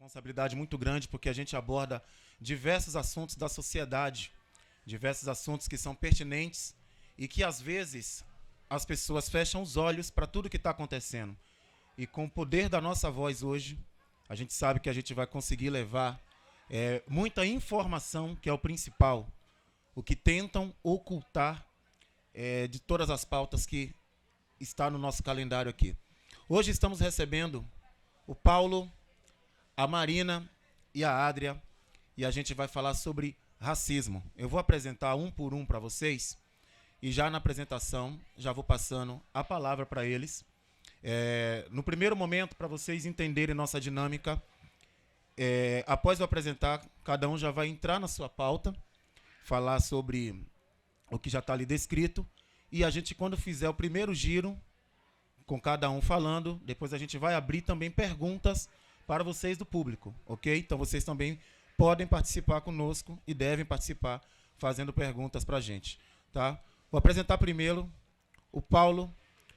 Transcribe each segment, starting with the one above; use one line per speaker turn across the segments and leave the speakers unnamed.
Responsabilidade muito grande porque a gente aborda diversos assuntos da sociedade, diversos assuntos que são pertinentes e que às vezes as pessoas fecham os olhos para tudo que está acontecendo. E com o poder da nossa voz hoje, a gente sabe que a gente vai conseguir levar muita informação, que é o principal, o que tentam ocultar de todas as pautas que está no nosso calendário aqui. Hoje estamos recebendo o Paulo, a Marina e a Adria, e a gente vai falar sobre racismo. Eu vou apresentar um por um para vocês, e já na apresentação, já vou passando a palavra para eles. No primeiro momento, para vocês entenderem nossa dinâmica, após eu apresentar, cada um já vai entrar na sua pauta, falar sobre o que já está ali descrito, e a gente, quando fizer o primeiro giro, com cada um falando, depois a gente vai abrir também perguntas para vocês do público, ok? Então vocês também podem participar conosco e devem participar fazendo perguntas para a gente, tá? Vou apresentar primeiro o Paulo,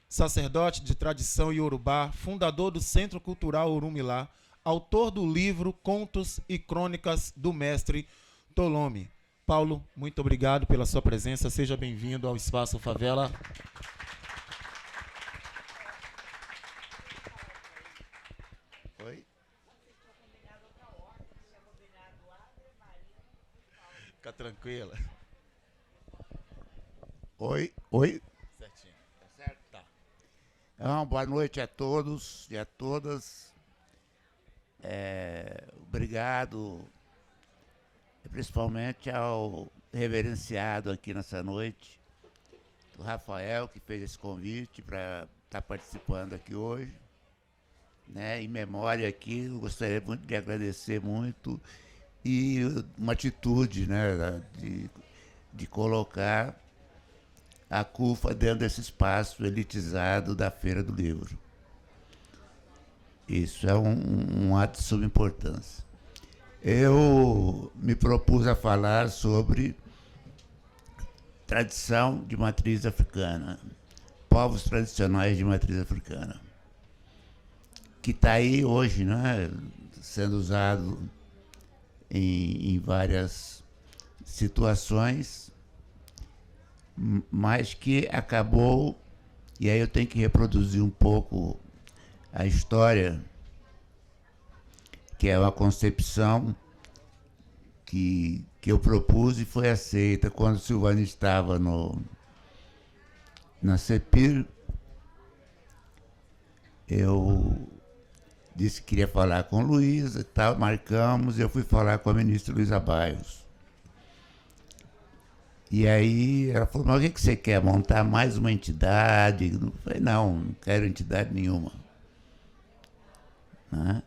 sacerdote de tradição iorubá, fundador do Centro Cultural Orumilá, autor do livro Contos e Crônicas do Mestre Tolome. Paulo, muito obrigado pela sua presença, seja bem-vindo ao Espaço Favela.
Oi?
Fica tranquila.
Oi?
Certinho.
Tá certo?
Tá.
Então, boa noite a todos e a todas. Obrigado, principalmente ao reverenciado aqui nessa noite, o Rafael, que fez esse convite para estar participando aqui hoje. Né, em memória aqui, eu gostaria muito de agradecer muito e uma atitude, né, de colocar a CUFA dentro desse espaço elitizado da Feira do Livro. Isso é um ato de suma importância. Eu me propus a falar sobre tradição de matriz africana, povos tradicionais de matriz africana, que está aí hoje, né, sendo usado em várias situações, mas que acabou, e aí eu tenho que reproduzir um pouco a história, que é uma concepção que eu propus e foi aceita quando o Silvani estava na CEPIR. Eu disse que queria falar com o Luiz e tal, marcamos, e eu fui falar com a ministra Luísa Bairros. E aí ela falou, mas o que você quer? Montar mais uma entidade? Eu falei, não quero entidade nenhuma. Né?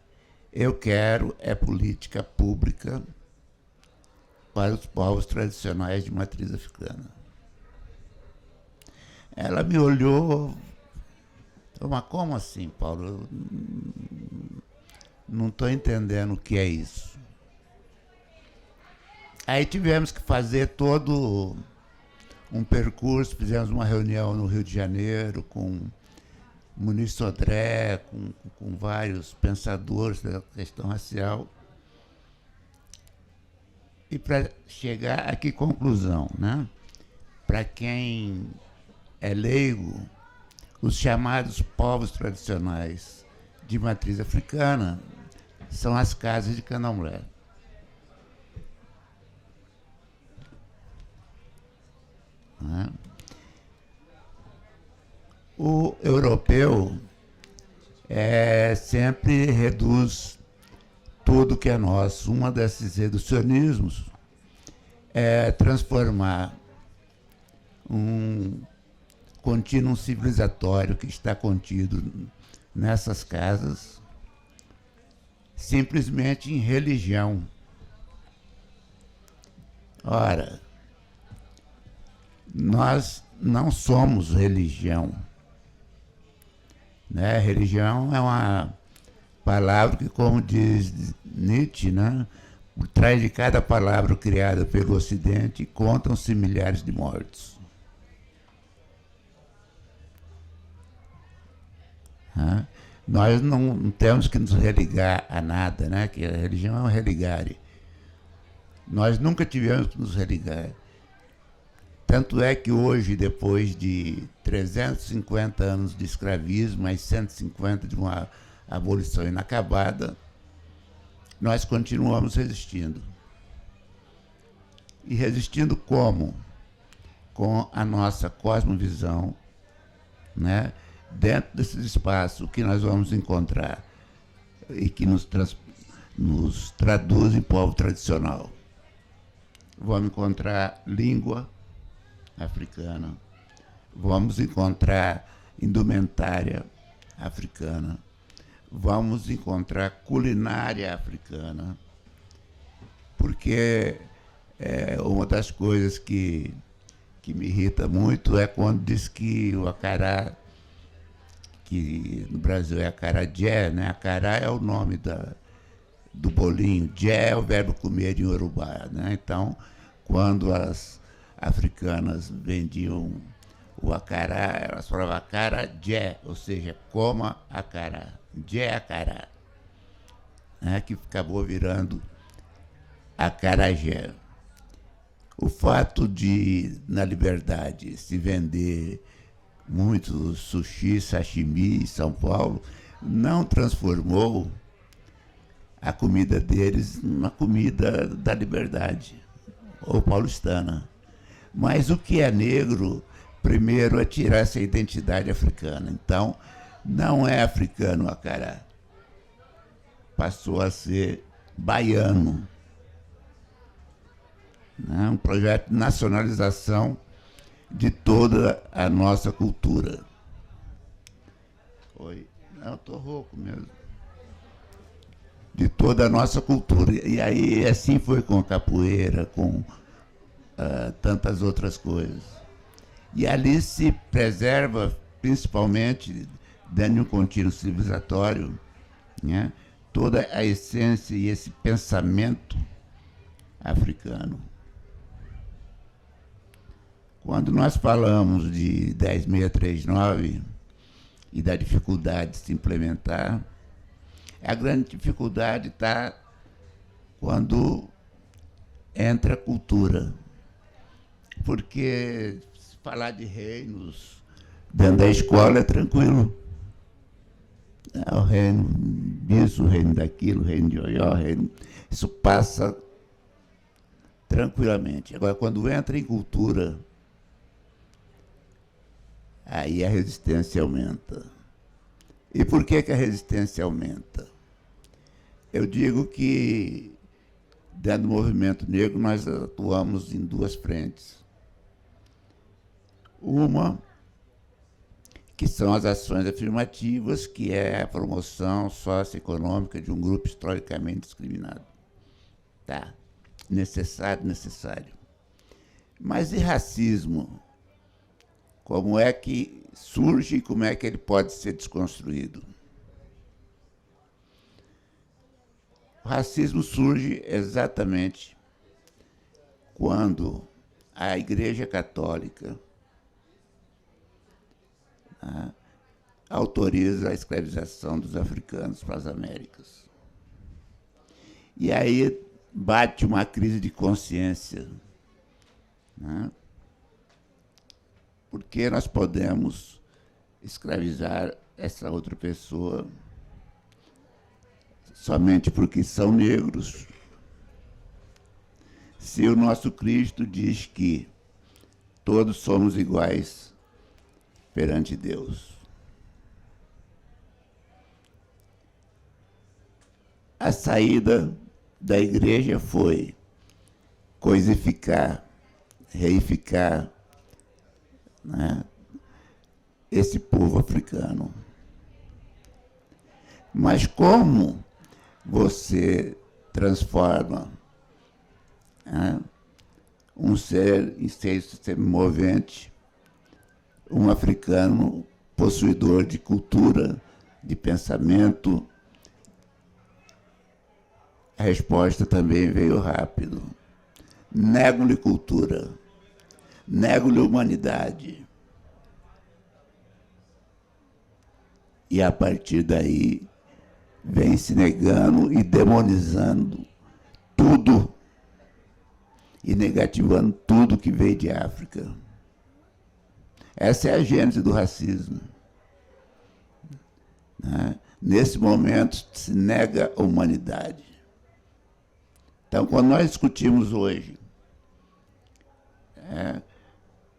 Eu quero política pública para os povos tradicionais de matriz africana. Ela me olhou, mas como assim, Paulo? Eu não estou entendendo o que é isso. Aí tivemos que fazer todo um percurso, fizemos uma reunião no Rio de Janeiro com o ministro Sodré, com vários pensadores da questão racial. E para chegar a que conclusão, né? Para quem é leigo, os chamados povos tradicionais de matriz africana são as casas de candomblé. Né? O europeu sempre reduz tudo que é nosso. Um desses reducionismos é transformar um contínuo civilizatório que está contido nessas casas simplesmente em religião. Ora, nós não somos religião. Né? Religião é uma palavra que, como diz Nietzsche, né? Por trás de cada palavra criada pelo Ocidente, contam-se milhares de mortos. Nós não temos que nos religar a nada, né? Que a religião é um religare. Nós nunca tivemos que nos religar. Tanto é que hoje, depois de 350 anos de escravismo, mais 150 de uma abolição inacabada, nós continuamos resistindo. E resistindo como? Com a nossa cosmovisão, né? Dentro desses espaços, o que nós vamos encontrar e que nos traduz em povo tradicional. Vamos encontrar língua africana, vamos encontrar indumentária africana, vamos encontrar culinária africana, porque uma das coisas que me irrita muito é quando diz que o acará, que no Brasil é acarajé, né? Acará é o nome do bolinho, jé é o verbo comer em Urubá, né? Então, quando as africanas vendiam o acará, elas falavam acarajé, ou seja, coma acará, jé acará, né? Que acabou virando acarajé. O fato de, na Liberdade, se vender muito sushi, sashimi em São Paulo, não transformou a comida deles numa comida da Liberdade, ou paulistana. Mas o que é negro, primeiro é tirar essa identidade africana. Então, não é africano o acará. Passou a ser baiano. Um projeto de nacionalização de toda a nossa cultura. Oi. Não, estou rouco mesmo. De toda a nossa cultura. E aí, assim foi com a capoeira, com tantas outras coisas. E ali se preserva, principalmente, dentro de um contínuo civilizatório, né, toda a essência e esse pensamento africano. Quando nós falamos de 10.639 e da dificuldade de se implementar, a grande dificuldade está quando entra a cultura. Porque se falar de reinos dentro da escola é tranquilo. O reino disso, o reino daquilo, o reino de Oió, isso passa tranquilamente. Agora, quando entra em cultura, aí a resistência aumenta. E por que a resistência aumenta? Eu digo que, dentro do movimento negro, nós atuamos em duas frentes. Uma, que são as ações afirmativas, que é a promoção socioeconômica de um grupo historicamente discriminado. Tá, necessário. Mas e racismo? Como é que surge e como é que ele pode ser desconstruído? O racismo surge exatamente quando a Igreja Católica autoriza a escravização dos africanos para as Américas. E aí bate uma crise de consciência, né? Porque nós podemos escravizar essa outra pessoa somente porque são negros, se o nosso Cristo diz que todos somos iguais perante Deus? A saída da igreja foi coisificar, reificar, né, esse povo africano. Mas como você transforma, né, um ser em ser movente, um africano possuidor de cultura, de pensamento? A resposta também veio rápido. Nego-lhe cultura, nego-lhe humanidade. E a partir daí vem se negando e demonizando tudo e negativando tudo que veio de África. Essa é a gênese do racismo. Né? Nesse momento se nega a humanidade. Então, quando nós discutimos hoje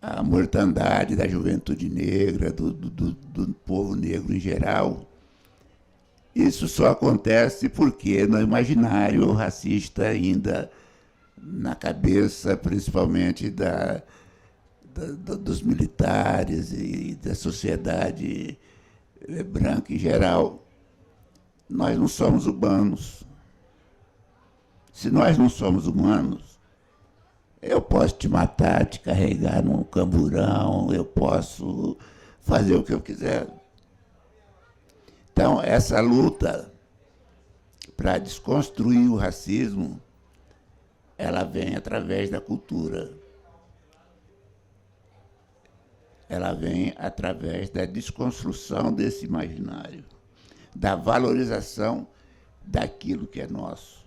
a mortandade da juventude negra, do povo negro em geral, isso só acontece porque no imaginário racista ainda, na cabeça principalmente dos militares e da sociedade branca em geral, nós não somos humanos. Se nós não somos humanos, eu posso te matar, te carregar num camburão, eu posso fazer o que eu quiser. Então, essa luta para desconstruir o racismo, ela vem através da cultura. Ela vem através da desconstrução desse imaginário, da valorização daquilo que é nosso.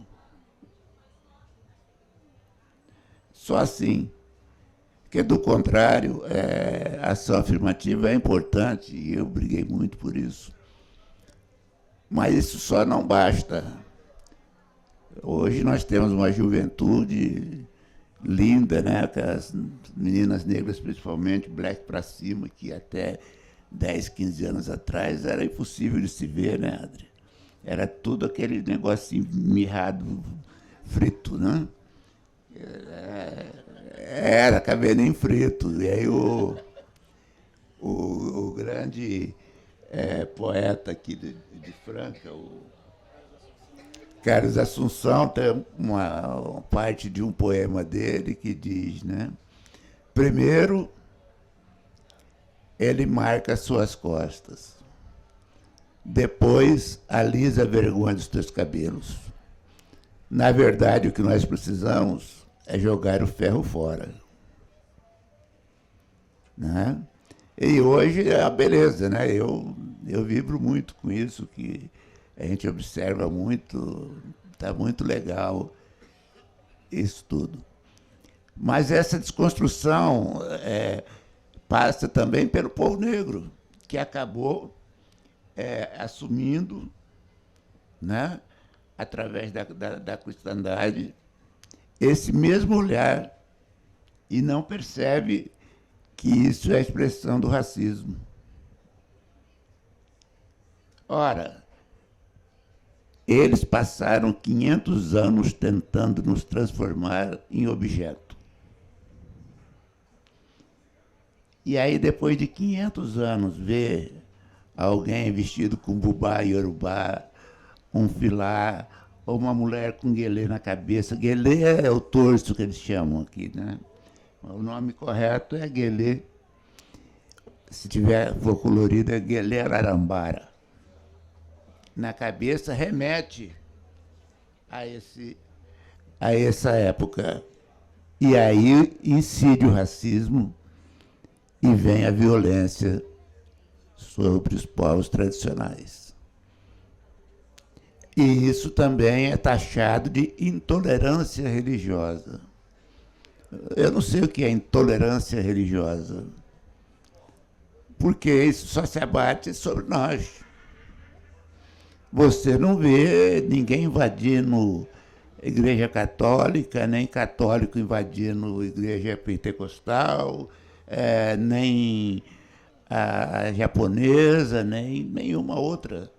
Só assim, porque do contrário, a ação afirmativa é importante e eu briguei muito por isso. Mas isso só não basta. Hoje nós temos uma juventude linda, né? As meninas negras, principalmente, black para cima, que até 10, 15 anos atrás era impossível de se ver, né, Adri? Era tudo aquele negocinho mirrado, frito, né? Era cabelinho frito. E aí o grande poeta aqui de Franca, o Carlos Assunção, tem uma parte de um poema dele que diz, né? Primeiro, ele marca as suas costas. Depois, alisa a vergonha dos teus cabelos. Na verdade, o que nós precisamos é jogar o ferro fora. Né? E hoje é a beleza, né? Eu vibro muito com isso, que a gente observa muito, está muito legal isso tudo. Mas essa desconstrução passa também pelo povo negro, que acabou assumindo, né, através da cristandade, esse mesmo olhar e não percebe que isso é a expressão do racismo. Ora, eles passaram 500 anos tentando nos transformar em objeto. E aí, depois de 500 anos, ver alguém vestido com bubá iorubá, um filá, ou uma mulher com guelê na cabeça. Guelê é o torso que eles chamam aqui, né? O nome correto é guelê. Se for colorido, é guelê ararambara. Na cabeça remete a essa época. E aí incide o racismo e vem a violência sobre os povos tradicionais. E isso também é taxado de intolerância religiosa. Eu não sei o que é intolerância religiosa, porque isso só se abate sobre nós. Você não vê ninguém invadindo a igreja católica, nem católico invadindo a igreja pentecostal, nem a japonesa, nem nenhuma outra.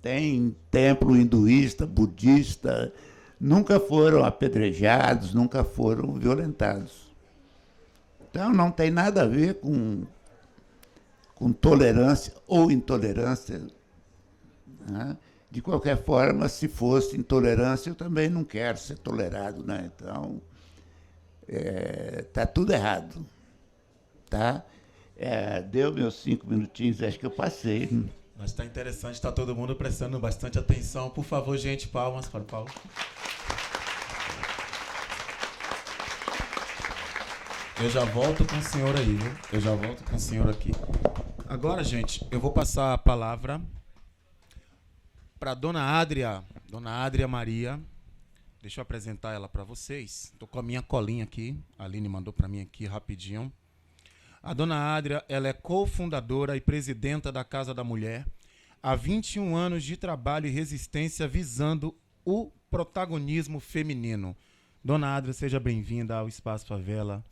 Tem templo hinduísta, budista, nunca foram apedrejados, nunca foram violentados. Então, não tem nada a ver com tolerância ou intolerância. Né? De qualquer forma, se fosse intolerância, eu também não quero ser tolerado. Né? Então, está tudo errado. Tá? Deu meus 5 minutinhos, acho que eu passei.
Mas está interessante, está todo mundo prestando bastante atenção. Por favor, gente, palmas para o Paulo. Eu já volto com o senhor aí, viu? Eu já volto com o senhor aqui. Agora, gente, eu vou passar a palavra para Dona Adria Maria. Deixa eu apresentar ela para vocês. Estou com a minha colinha aqui. A Aline mandou para mim aqui rapidinho. A Dona Adria, ela é cofundadora e presidenta da Casa da Mulher. Há 21 anos de trabalho e resistência visando o protagonismo feminino. Dona Adria, seja bem-vinda ao Espaço Favela,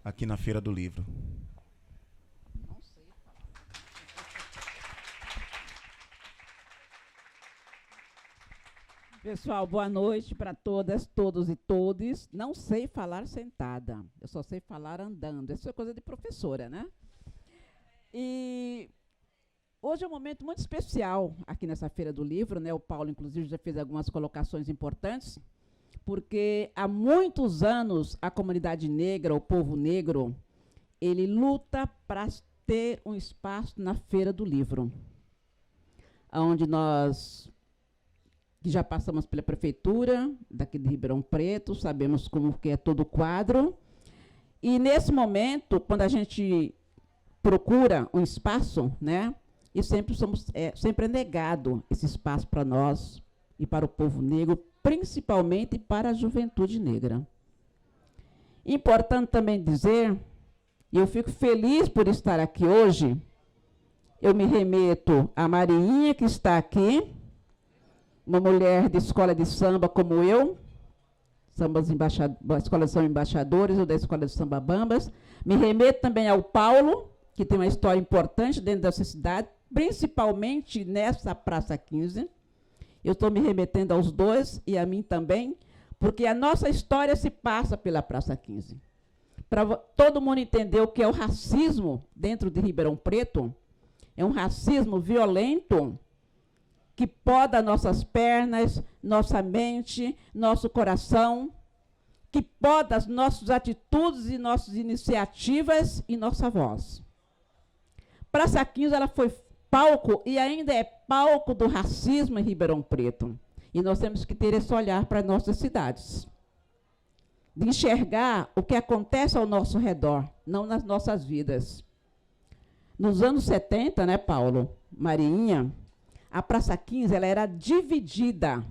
aqui na Feira do Livro.
Pessoal, boa noite para todas, todos e todes. Não sei falar sentada, eu só sei falar andando. Isso é coisa de professora, né? E hoje é um momento muito especial aqui nessa Feira do Livro, né? O Paulo, inclusive, já fez algumas colocações importantes, porque há muitos anos a comunidade negra, o povo negro, ele luta para ter um espaço na Feira do Livro, onde nós, que já passamos pela prefeitura daqui de Ribeirão Preto, sabemos como que é todo o quadro. E nesse momento, quando a gente procura um espaço, né, e sempre é negado esse espaço para nós e para o povo negro, principalmente para a juventude negra. Importante também dizer, e eu fico feliz por estar aqui hoje, eu me remeto à Mariinha, que está aqui, uma mulher de escola de samba como eu, a escola são embaixadores, ou da escola de samba Bambas. Me remeto também ao Paulo, que tem uma história importante dentro dessa cidade, principalmente nessa Praça 15. Eu estou me remetendo aos dois e a mim também, porque a nossa história se passa pela Praça 15. Para todo mundo entender o que é o racismo dentro de Ribeirão Preto, é um racismo violento, que poda nossas pernas, nossa mente, nosso coração, que poda as nossas atitudes e nossas iniciativas e nossa voz. Praça 15, ela foi palco e ainda é palco do racismo em Ribeirão Preto. E nós temos que ter esse olhar para nossas cidades, de enxergar o que acontece ao nosso redor, não nas nossas vidas. Nos anos 70, né, Paulo, Mariinha, a Praça 15 ela era dividida,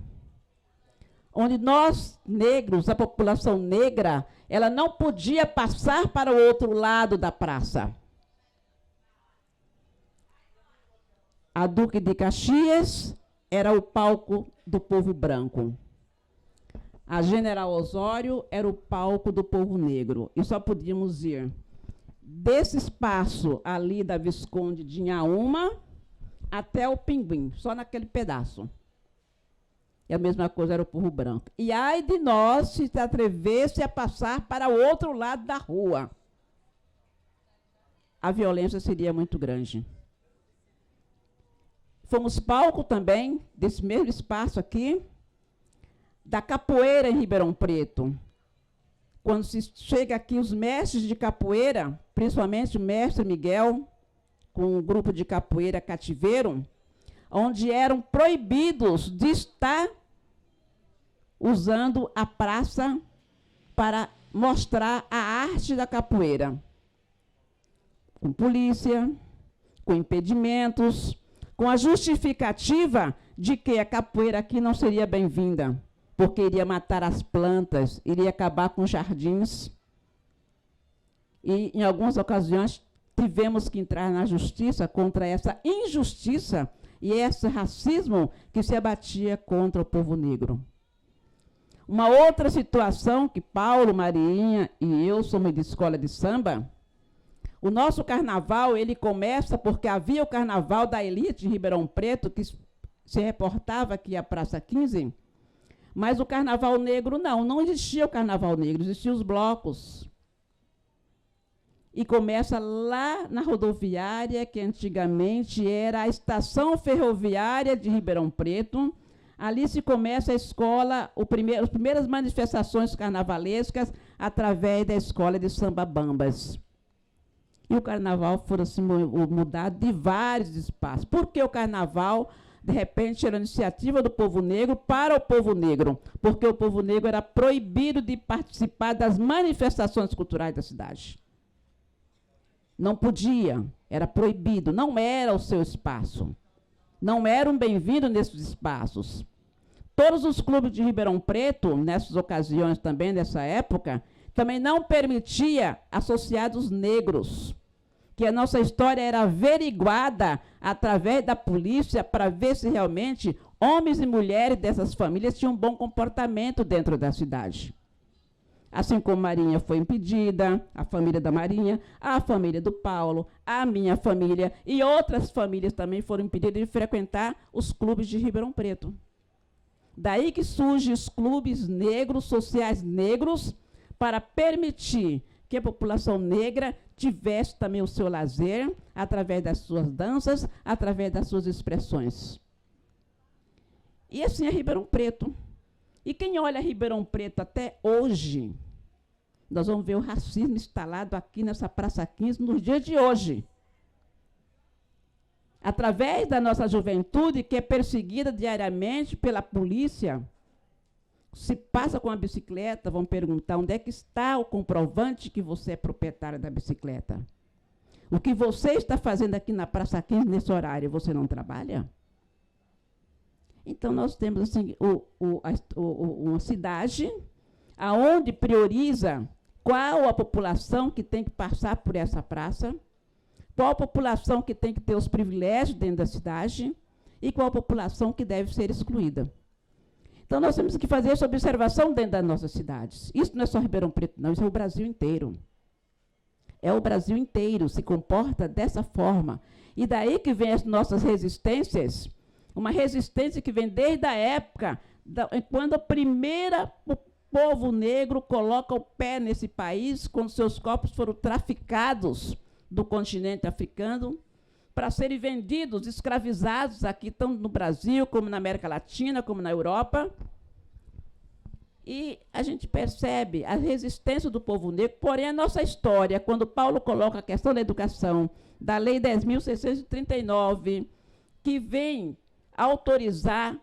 onde nós, negros, a população negra, ela não podia passar para o outro lado da praça. A Duque de Caxias era o palco do povo branco. A General Osório era o palco do povo negro. E só podíamos ir desse espaço ali da Visconde de Inhaúma até o Pinguim, só naquele pedaço. E a mesma coisa era o povo branco. E ai de nós se atrevesse a passar para o outro lado da rua. A violência seria muito grande. Fomos palco também, desse mesmo espaço aqui, da capoeira em Ribeirão Preto. Quando se chega aqui os mestres de capoeira, principalmente o mestre Miguel, com um grupo de capoeira cativeiro, onde eram proibidos de estar usando a praça para mostrar a arte da capoeira. Com polícia, com impedimentos, com a justificativa de que a capoeira aqui não seria bem-vinda, porque iria matar as plantas, iria acabar com os jardins. E, em algumas ocasiões, tivemos que entrar na justiça contra essa injustiça e esse racismo que se abatia contra o povo negro. Uma outra situação que Paulo, Mariinha e eu somos de escola de samba, o nosso carnaval, ele começa porque havia o carnaval da elite de Ribeirão Preto, que se reportava aqui à Praça 15, mas o carnaval negro não existia o carnaval negro, existiam os blocos. E começa lá na rodoviária, que antigamente era a estação ferroviária de Ribeirão Preto. Ali se começa a escola, as primeiras manifestações carnavalescas através da escola de samba Bambas. E o carnaval foi assim, mudado de vários espaços. Por que o carnaval, de repente, era iniciativa do povo negro para o povo negro? Porque o povo negro era proibido de participar das manifestações culturais da cidade. Não podia. Era proibido, não era o seu espaço. Não eram bem-vindos nesses espaços. Todos os clubes de Ribeirão Preto, nessas ocasiões também, nessa época, também não permitia associados negros, que a nossa história era averiguada através da polícia para ver se realmente homens e mulheres dessas famílias tinham um bom comportamento dentro da cidade. Assim como Marinha foi impedida, a família da Marinha, a família do Paulo, a minha família e outras famílias também foram impedidas de frequentar os clubes de Ribeirão Preto. Daí que surgem os clubes negros, sociais negros, para permitir que a população negra tivesse também o seu lazer, através das suas danças, através das suas expressões. E assim é Ribeirão Preto. E quem olha Ribeirão Preto até hoje, nós vamos ver o racismo instalado aqui nessa Praça 15 nos dias de hoje. Através da nossa juventude, que é perseguida diariamente pela polícia, se passa com a bicicleta, vão perguntar onde é que está o comprovante que você é proprietário da bicicleta. O que você está fazendo aqui na Praça 15 nesse horário, você não trabalha? Então, nós temos assim, uma cidade onde prioriza qual a população que tem que passar por essa praça, qual a população que tem que ter os privilégios dentro da cidade e qual a população que deve ser excluída. Então, nós temos que fazer essa observação dentro das nossas cidades. Isso não é só Ribeirão Preto, não, isso é o Brasil inteiro. É o Brasil inteiro se comporta dessa forma. E daí que vem as nossas resistências, uma resistência que vem desde a época, quando o povo negro coloca o pé nesse país, quando seus corpos foram traficados do continente africano, para serem vendidos, escravizados aqui, tanto no Brasil, como na América Latina, como na Europa. E a gente percebe a resistência do povo negro, porém a nossa história, quando Paulo coloca a questão da educação, da Lei 10.639, que vem autorizar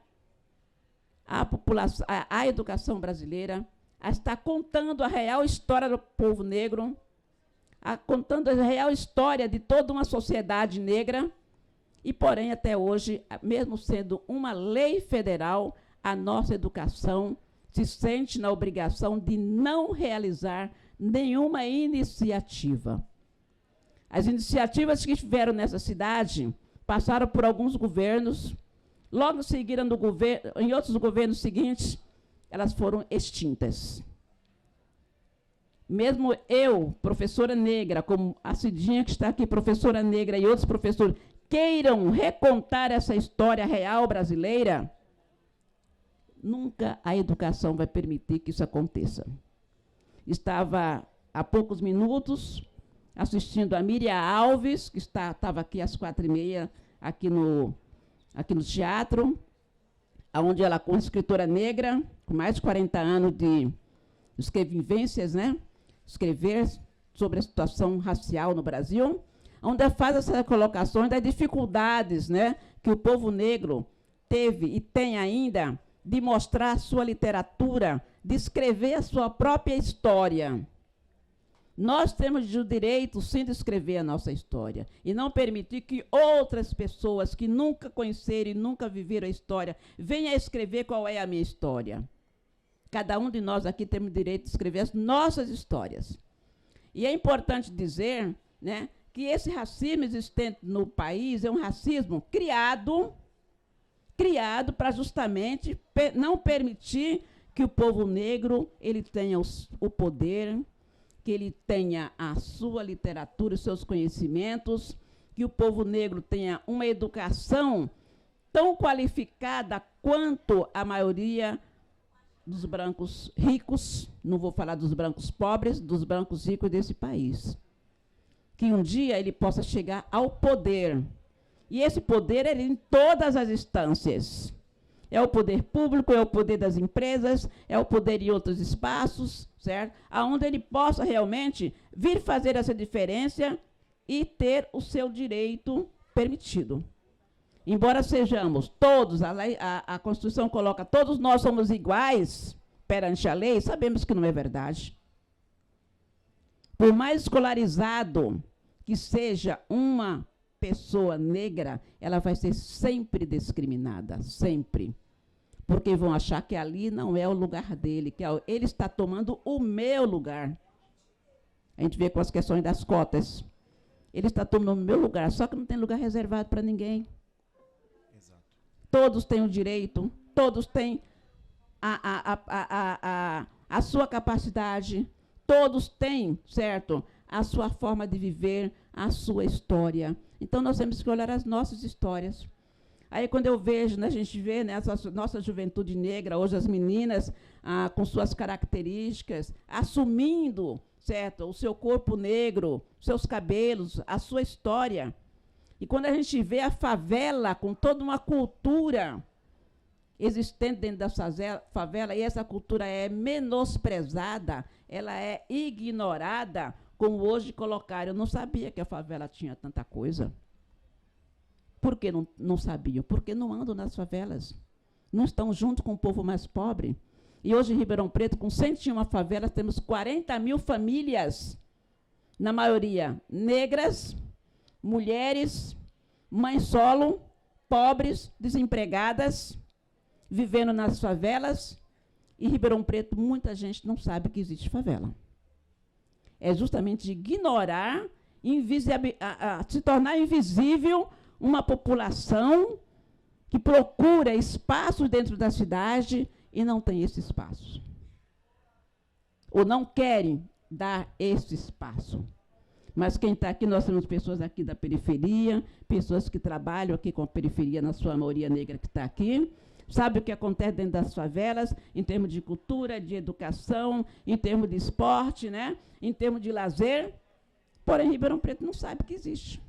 a população, a educação brasileira, a estar contando a real história do povo negro, contando a real história de toda uma sociedade negra, e, porém, até hoje, mesmo sendo uma lei federal, a nossa educação se sente na obrigação de não realizar nenhuma iniciativa. As iniciativas que estiveram nessa cidade passaram por alguns governos, logo seguiram em outros governos seguintes, elas foram extintas. Mesmo eu, professora negra, como a Cidinha que está aqui, professora negra, e outros professores, queiram recontar essa história real brasileira, nunca a educação vai permitir que isso aconteça. Estava há poucos minutos assistindo a Miriam Alves, que estava aqui às 4h30, aqui no teatro, onde ela, como escritora negra, com mais de 40 anos de vivências, né? Escrever sobre a situação racial no Brasil, onde ela faz essa colocação das dificuldades, né, que o povo negro teve e tem ainda de mostrar a sua literatura, de escrever a sua própria história. Nós temos o direito, sim, de escrever a nossa história e não permitir que outras pessoas que nunca conheceram e nunca viveram a história venham a escrever qual é a minha história. Cada um de nós aqui temos o direito de escrever as nossas histórias. E é importante dizer, né, que esse racismo existente no país é um racismo criado para justamente não permitir que o povo negro ele tenha o poder, que ele tenha a sua literatura, os seus conhecimentos, que o povo negro tenha uma educação tão qualificada quanto a maioria dos brancos ricos, não vou falar dos brancos pobres, dos brancos ricos desse país. Que um dia ele possa chegar ao poder. E esse poder é em todas as instâncias. É o poder público, é o poder das empresas, é o poder em outros espaços, certo? Onde ele possa realmente vir fazer essa diferença e ter o seu direito permitido. Embora sejamos todos, a Constituição coloca, todos nós somos iguais perante a lei, sabemos que não é verdade. Por mais escolarizado que seja uma pessoa negra, ela vai ser sempre discriminada, sempre. Porque vão achar que ali não é o lugar dele, que ele está tomando o meu lugar. A gente vê com as questões das cotas. Ele está tomando o meu lugar, só que não tem lugar reservado para ninguém.
Exato.
Todos têm o direito, todos têm a sua capacidade, todos têm, certo, a sua forma de viver, a sua história. Então, nós temos que olhar as nossas histórias. Aí, quando eu vejo, né, a gente vê, né, a nossa juventude negra, hoje as meninas com suas características, assumindo, certo, o seu corpo negro, seus cabelos, a sua história. E quando a gente vê a favela com toda uma cultura existente dentro da favela, e essa cultura é menosprezada, ela é ignorada, como hoje colocaram. Eu não sabia que a favela tinha tanta coisa. Por que não sabiam? Porque não andam nas favelas. Não estão junto com o povo mais pobre. E hoje, em Ribeirão Preto, com 101 favelas, temos 40 mil famílias, na maioria negras, mulheres, mães solo, pobres, desempregadas, vivendo nas favelas. E Ribeirão Preto, muita gente não sabe que existe favela. É justamente ignorar, se tornar invisível uma população que procura espaços dentro da cidade e não tem esse espaço. Ou não querem dar esse espaço. Mas quem está aqui, nós temos pessoas aqui da periferia, pessoas que trabalham aqui com a periferia, na sua maioria negra que está aqui, sabe o que acontece dentro das favelas, em termos de cultura, de educação, em termos de esporte, né? Em termos de lazer. Porém, Ribeirão Preto não sabe que existe.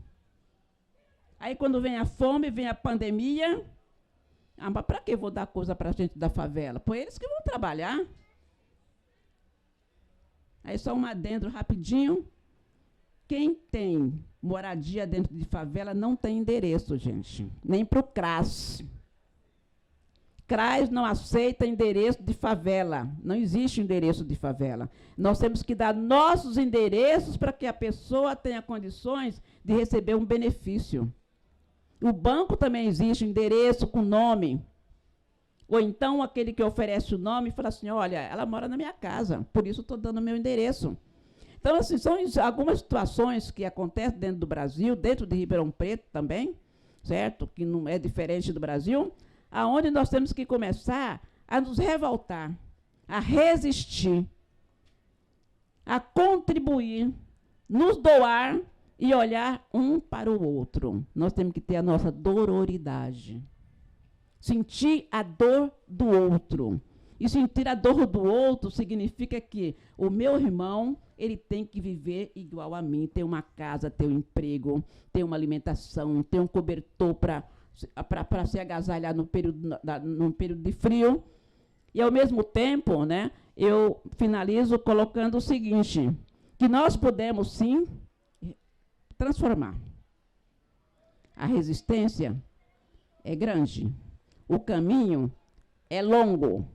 Aí, quando vem a fome, vem a pandemia, mas para que eu vou dar coisa para a gente da favela? Por eles que vão trabalhar. Aí, só um adendo rapidinho. Quem tem moradia dentro de favela não tem endereço, gente. Nem para o CRAS. CRAS não aceita endereço de favela. Não existe endereço de favela. Nós temos que dar nossos endereços para que a pessoa tenha condições de receber um benefício. O banco também existe endereço com nome. Ou então aquele que oferece o nome fala assim, olha, ela mora na minha casa, por isso estou dando o meu endereço. Então, assim, são algumas situações que acontecem dentro do Brasil, dentro de Ribeirão Preto também, certo? Que não é diferente do Brasil, aonde nós temos que começar a nos revoltar, a resistir, a contribuir, nos doar e olhar um para o outro. Nós temos que ter a nossa dororidade. Sentir a dor do outro. E sentir a dor do outro significa que o meu irmão, ele tem que viver igual a mim, ter uma casa, ter um emprego, ter uma alimentação, ter um cobertor para se agasalhar no período de frio. E, ao mesmo tempo, né, eu finalizo colocando o seguinte, que nós podemos, sim, transformar. A resistência é grande, o caminho é longo.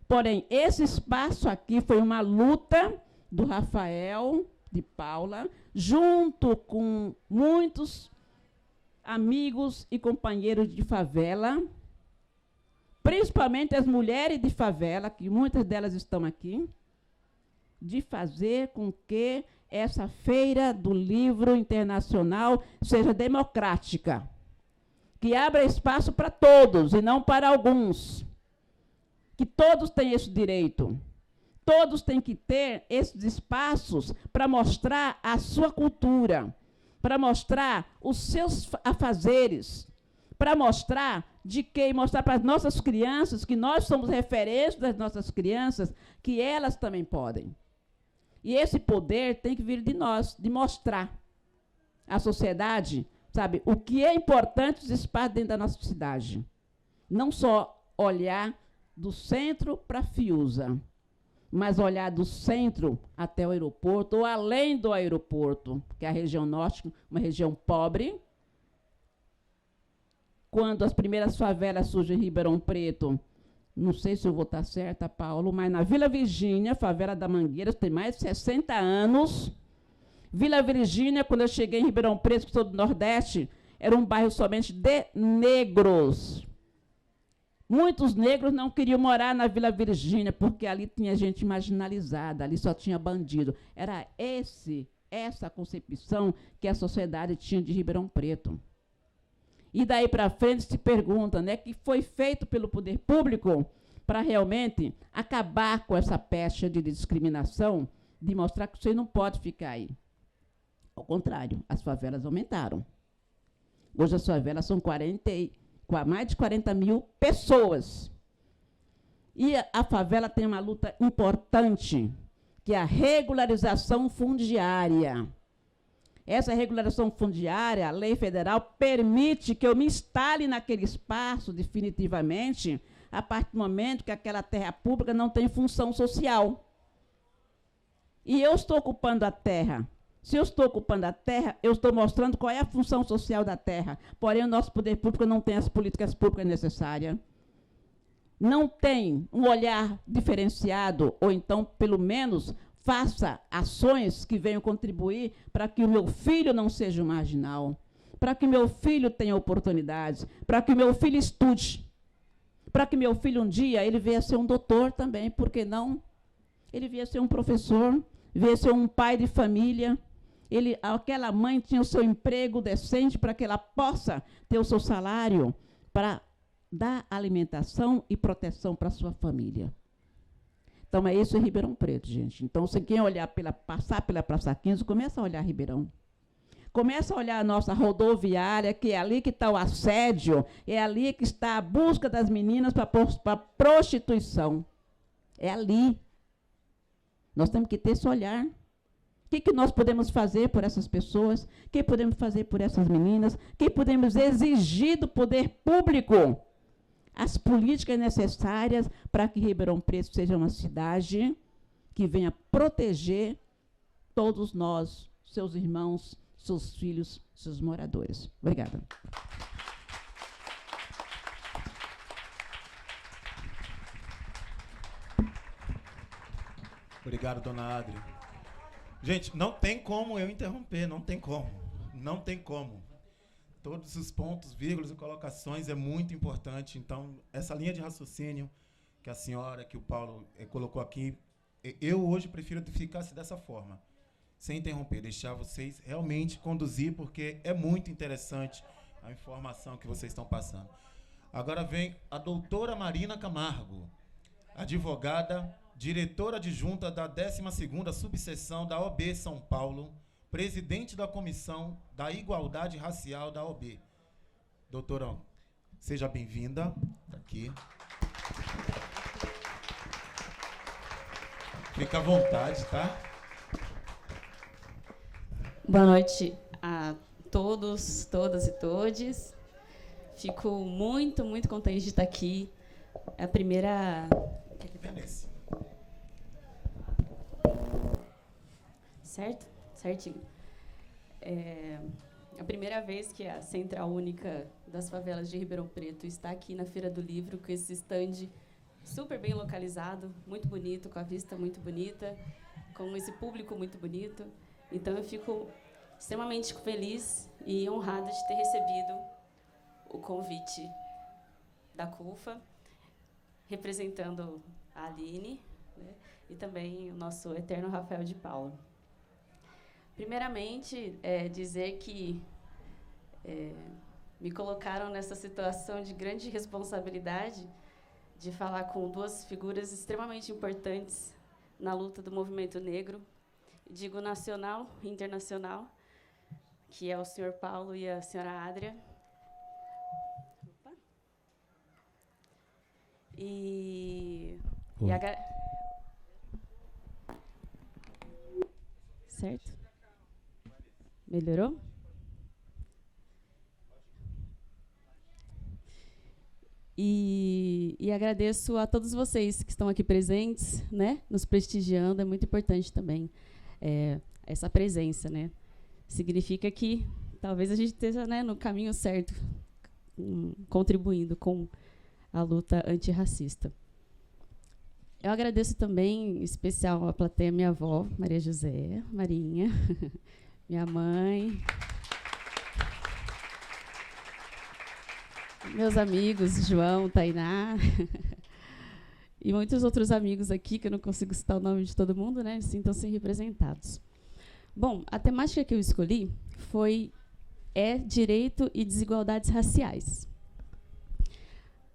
Porém, esse espaço aqui foi uma luta do Rafael, de Paula, junto com muitos amigos e companheiros de favela, principalmente as mulheres de favela, que muitas delas estão aqui, de fazer com que essa feira do livro internacional seja democrática, que abra espaço para todos e não para alguns, que todos têm esse direito. Todos têm que ter esses espaços para mostrar a sua cultura, para mostrar os seus afazeres, para mostrar para as nossas crianças, que nós somos referências das nossas crianças, que elas também podem. E esse poder tem que vir de nós, de mostrar à sociedade, sabe, o que é importante os espaços dentro da nossa cidade. Não só olhar do centro para a Fiuza, mas olhar do centro até o aeroporto, ou além do aeroporto, que é a região norte, uma região pobre. Quando as primeiras favelas surgem em Ribeirão Preto, não sei se eu vou estar certa, Paulo, mas na Vila Virgínia, favela da Mangueira, tem mais de 60 anos, Vila Virgínia, quando eu cheguei em Ribeirão Preto, que sou do Nordeste, era um bairro somente de negros. Muitos negros não queriam morar na Vila Virgínia, porque ali tinha gente marginalizada, ali só tinha bandido. Era essa concepção que a sociedade tinha de Ribeirão Preto. E daí para frente se pergunta, né, que foi feito pelo poder público para realmente acabar com essa pecha de discriminação, de mostrar que você não pode ficar aí. Ao contrário, as favelas aumentaram. Hoje as favelas são mais de 40 mil pessoas. E a favela tem uma luta importante, que é a regularização fundiária. Essa regularização fundiária, a lei federal, permite que eu me instale naquele espaço definitivamente a partir do momento que aquela terra pública não tem função social. E eu estou ocupando a terra. Se eu estou ocupando a terra, eu estou mostrando qual é a função social da terra. Porém, o nosso poder público não tem as políticas públicas necessárias. Não tem um olhar diferenciado, ou então, pelo menos, faça ações que venham contribuir para que o meu filho não seja um marginal, para que o meu filho tenha oportunidades, para que o meu filho estude, para que meu filho um dia ele venha ser um doutor também, por que não? Ele venha ser um professor, venha ser um pai de família. Aquela mãe tinha o seu emprego decente para que ela possa ter o seu salário para dar alimentação e proteção para a sua família. Então, é isso em Ribeirão Preto, gente. Então, se quem passar pela Praça 15, começa a olhar Ribeirão. Começa a olhar a nossa rodoviária, que é ali que está o assédio, é ali que está a busca das meninas para prostituição. É ali. Nós temos que ter esse olhar. O que nós podemos fazer por essas pessoas? O que podemos fazer por essas meninas? O que podemos exigir do poder público? As políticas necessárias para que Ribeirão Preto seja uma cidade que venha proteger todos nós, seus irmãos, seus filhos, seus moradores. Obrigada.
Obrigado, dona Adri. Gente, não tem como eu interromper, não tem como. Não tem como. Todos os pontos, vírgulas e colocações é muito importante. Então, essa linha de raciocínio que a senhora, que o Paulo colocou aqui, eu hoje prefiro que ficasse dessa forma, sem interromper, deixar vocês realmente conduzir, porque é muito interessante a informação que vocês estão passando. Agora vem a doutora Marina Camargo, advogada, diretora adjunta da 12ª subseção da OAB São Paulo, presidente da Comissão da Igualdade Racial da OAB. Doutora, seja bem-vinda. Tá aqui. Fica à vontade, tá?
Boa noite a todos, todas e todes. Fico muito, muito contente de estar aqui. É a primeira... Certo? Certinho. É a primeira vez que a Central Única das Favelas de Ribeirão Preto está aqui na Feira do Livro, com esse stand super bem localizado, muito bonito, com a vista muito bonita, com esse público muito bonito. Então, eu fico extremamente feliz e honrada de ter recebido o convite da CUFA, representando a Aline, né, e também o nosso eterno Rafael de Paula. Primeiramente, dizer que me colocaram nessa situação de grande responsabilidade de falar com duas figuras extremamente importantes na luta do movimento negro, digo nacional e internacional, que é o senhor Paulo e a senhora Adria. Opa. Certo? Melhorou? E agradeço a todos vocês que estão aqui presentes, né, nos prestigiando. É muito importante também essa presença, né? Significa que talvez a gente esteja, né, no caminho certo, contribuindo com a luta antirracista. Eu agradeço também, em especial a plateia, minha avó, Maria José, Marinha, minha mãe, meus amigos, João, Tainá, e muitos outros amigos aqui, que eu não consigo citar o nome de todo mundo, né? Sintam-se representados. Bom, a temática que eu escolhi é direito e desigualdades raciais.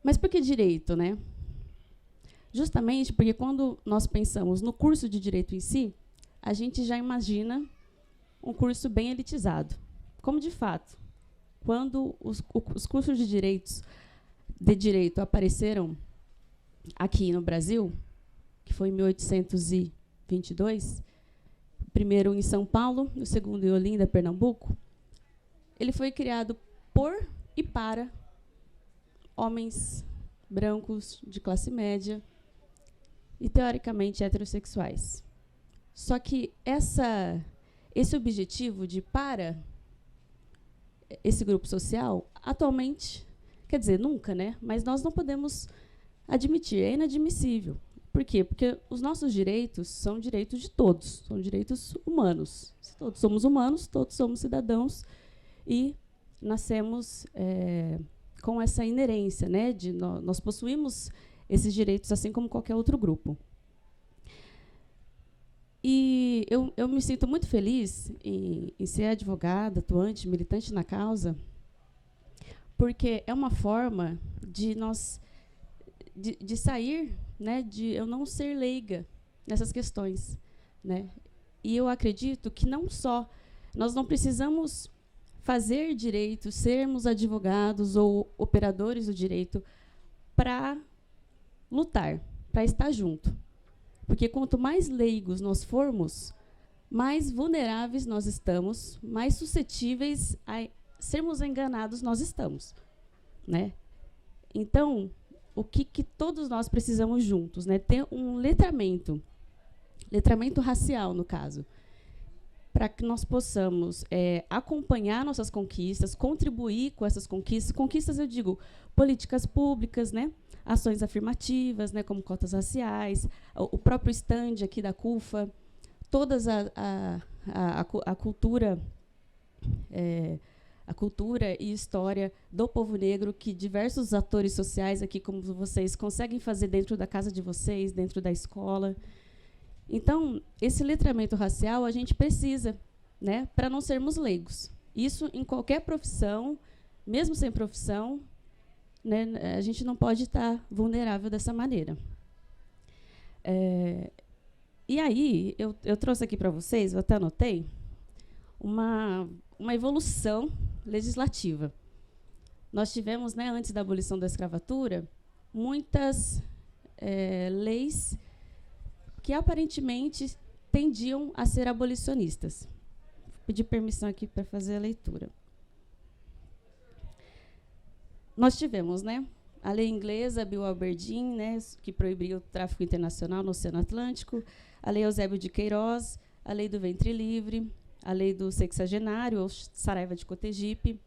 Mas por que direito, né? Justamente porque quando nós pensamos no curso de direito em si, a gente já imagina um curso bem elitizado. Como, de fato, quando os cursos de direito apareceram aqui no Brasil, que foi em 1822, o primeiro em São Paulo, o segundo em Olinda, Pernambuco, ele foi criado por e para homens brancos de classe média e, teoricamente, heterossexuais. Só que esse objetivo de para esse grupo social, atualmente, quer dizer, nunca, né? Mas nós não podemos admitir, é inadmissível. Por quê? Porque os nossos direitos são direitos de todos, são direitos humanos. Todos somos humanos, todos somos cidadãos e nascemos com essa inerência, né? Nós possuímos esses direitos, assim como qualquer outro grupo. E eu me sinto muito feliz em ser advogada, atuante, militante na causa, porque é uma forma de sair, né, de eu não ser leiga nessas questões, né? E eu acredito que nós não precisamos fazer direito, sermos advogados ou operadores do direito para lutar, para estar junto. Porque quanto mais leigos nós formos, mais vulneráveis nós estamos, mais suscetíveis a sermos enganados nós estamos, né? Então, o que todos nós precisamos juntos, né? Ter um letramento racial, no caso, para que nós possamos acompanhar nossas conquistas, contribuir com essas conquistas. Conquistas, eu digo, políticas públicas, né? Ações afirmativas, né? Como cotas raciais, o próprio stand aqui da CUFA, todas a cultura, a cultura e história do povo negro que diversos atores sociais aqui, como vocês, conseguem fazer dentro da casa de vocês, dentro da escola. Então, esse letramento racial a gente precisa, né, para não sermos leigos. Isso em qualquer profissão, mesmo sem profissão, né, a gente não pode estar vulnerável dessa maneira. E aí, eu trouxe aqui para vocês, eu até anotei, uma evolução legislativa. Nós tivemos, né, antes da abolição da escravatura, muitas leis que aparentemente tendiam a ser abolicionistas. Vou pedir permissão aqui para fazer a leitura. Nós tivemos, né, a lei inglesa Bill Aberdeen, né, que proibiu o tráfico internacional no Oceano Atlântico, a lei Eusébio de Queiroz, a lei do ventre livre, a lei do sexagenário, ou Saraiva de Cotegipe,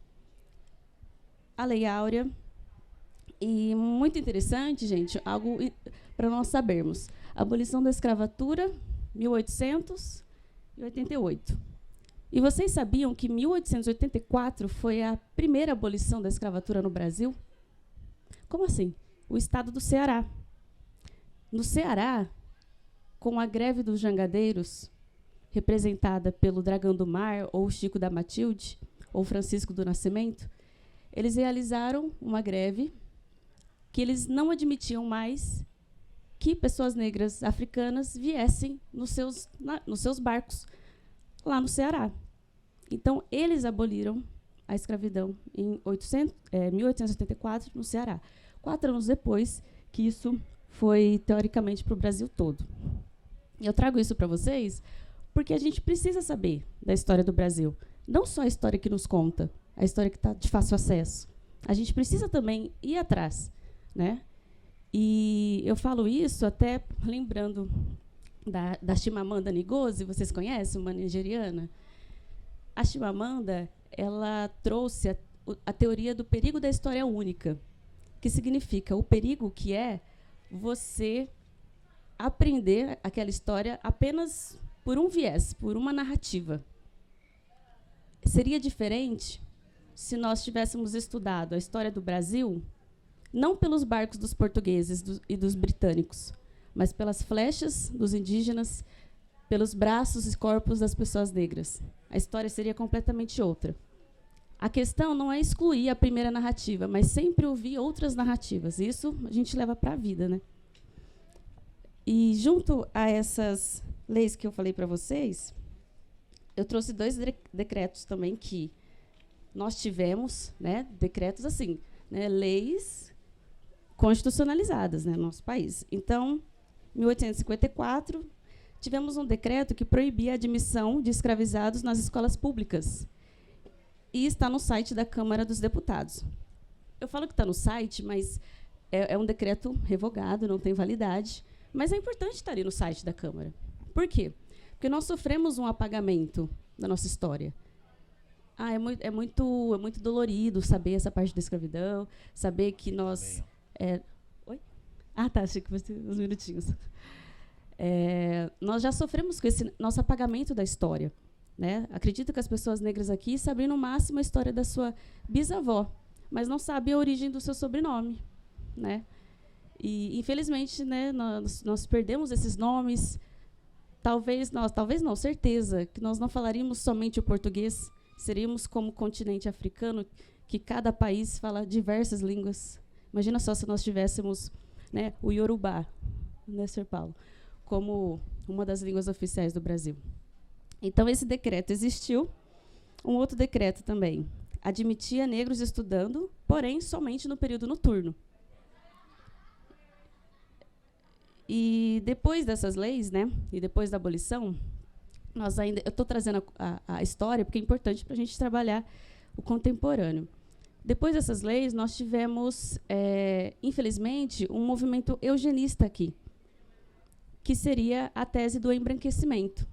a lei Áurea. E muito interessante, gente, algo para nós sabermos. A abolição da escravatura, 1888. E vocês sabiam que 1884 foi a primeira abolição da escravatura no Brasil? Como assim? O estado do Ceará. No Ceará, com a greve dos jangadeiros, representada pelo Dragão do Mar, ou Chico da Matilde, ou Francisco do Nascimento, eles realizaram uma greve que eles não admitiam mais que pessoas negras africanas viessem nos seus barcos lá no Ceará. Então, eles aboliram a escravidão em 1884 no Ceará. 4 anos depois que isso foi, teoricamente, para o Brasil todo. E eu trago isso para vocês porque a gente precisa saber da história do Brasil. Não só a história que nos conta, a história que está de fácil acesso. A gente precisa também ir atrás, né? E eu falo isso até lembrando da Chimamanda Ngozi, vocês conhecem, uma nigeriana? A Chimamanda, ela trouxe a teoria do perigo da história única, que significa o perigo que é você aprender aquela história apenas por um viés, por uma narrativa. Seria diferente se nós tivéssemos estudado a história do Brasil, não pelos barcos dos portugueses e dos britânicos, mas pelas flechas dos indígenas, pelos braços e corpos das pessoas negras. A história seria completamente outra. A questão não é excluir a primeira narrativa, mas sempre ouvir outras narrativas. Isso a gente leva para a vida, né? E junto a essas leis que eu falei para vocês, eu trouxe 2 decretos também que nós tivemos, né, decretos assim, né, leis constitucionalizadas, né, no nosso país. Então, em 1854, tivemos um decreto que proibia a admissão de escravizados nas escolas públicas. E está no site da Câmara dos Deputados. Eu falo que está no site, mas é um decreto revogado, não tem validade, mas é importante estar ali no site da Câmara. Por quê? Porque nós sofremos um apagamento da nossa história. É muito dolorido saber essa parte da escravidão, saber que nós... Oi? Ah, tá, achei que fosse uns minutinhos. Nós já sofremos com esse nosso apagamento da história. Né? Acredito que as pessoas negras aqui sabem no máximo a história da sua bisavó, mas não sabem a origem do seu sobrenome. Né? E, infelizmente, né, nós perdemos esses nomes. Talvez não, certeza, que nós não falaríamos somente o português, seríamos como o continente africano, que cada país fala diversas línguas. Imagina só se nós tivéssemos, né, o Yorubá, né, Sr. Paulo, como uma das línguas oficiais do Brasil. Então, esse decreto existiu. Um outro decreto também admitia negros estudando, porém, somente no período noturno. E depois dessas leis, né, e depois da abolição, eu estou trazendo a história porque é importante para a gente trabalhar o contemporâneo. Depois dessas leis, nós tivemos, infelizmente, um movimento eugenista aqui, que seria a tese do embranquecimento.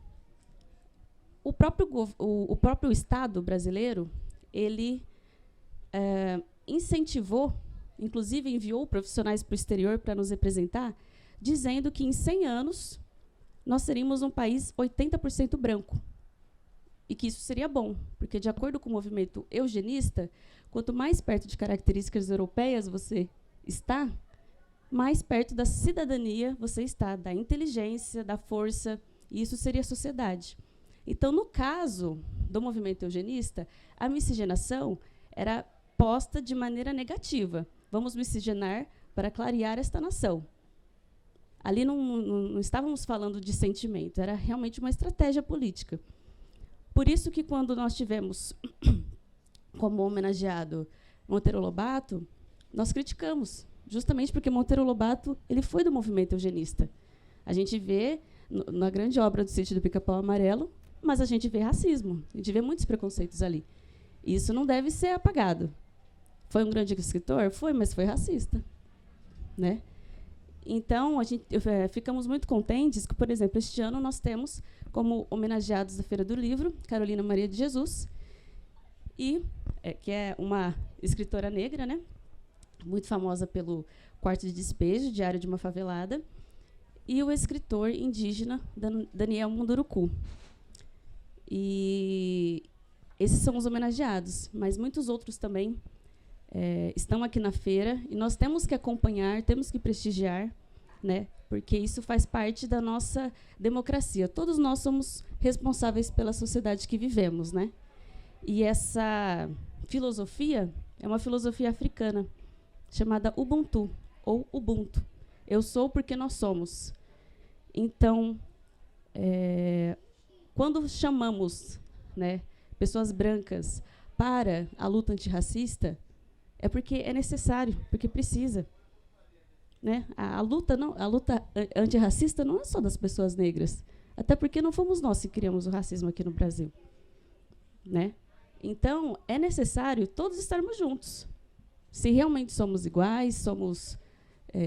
O próprio Estado brasileiro, ele incentivou, inclusive enviou profissionais para o exterior para nos representar, dizendo que em 100 anos nós seríamos um país 80% branco. E que isso seria bom, porque, de acordo com o movimento eugenista, quanto mais perto de características europeias você está, mais perto da cidadania você está, da inteligência, da força, e isso seria a sociedade. Então, no caso do movimento eugenista, a miscigenação era posta de maneira negativa. Vamos miscigenar para clarear esta nação. Ali não estávamos falando de sentimento, era realmente uma estratégia política. Por isso que, quando nós tivemos como homenageado Monteiro Lobato, nós criticamos, justamente porque Monteiro Lobato ele foi do movimento eugenista. A gente vê, na grande obra do Sítio do Pica-Pau Amarelo, mas a gente vê racismo, a gente vê muitos preconceitos ali. Isso não deve ser apagado. Foi um grande escritor? Foi, mas foi racista. Né? Então, ficamos muito contentes que, por exemplo, este ano nós temos como homenageados da Feira do Livro, Carolina Maria de Jesus, que é uma escritora negra, né? Muito famosa pelo Quarto de Despejo, Diário de uma Favelada, e o escritor indígena Daniel Munduruku. E esses são os homenageados, mas muitos outros também estão aqui na feira, e nós temos que acompanhar, temos que prestigiar, né, porque isso faz parte da nossa democracia. Todos nós somos responsáveis pela sociedade que vivemos. Né? E essa filosofia é uma filosofia africana, chamada Ubuntu, ou Ubuntu. Eu sou porque nós somos. Então, quando chamamos, né, pessoas brancas para a luta antirracista, é porque é necessário, porque precisa. Né? A luta antirracista não é só das pessoas negras, até porque não fomos nós que criamos o racismo aqui no Brasil. Né? Então, é necessário todos estarmos juntos. Se realmente somos iguais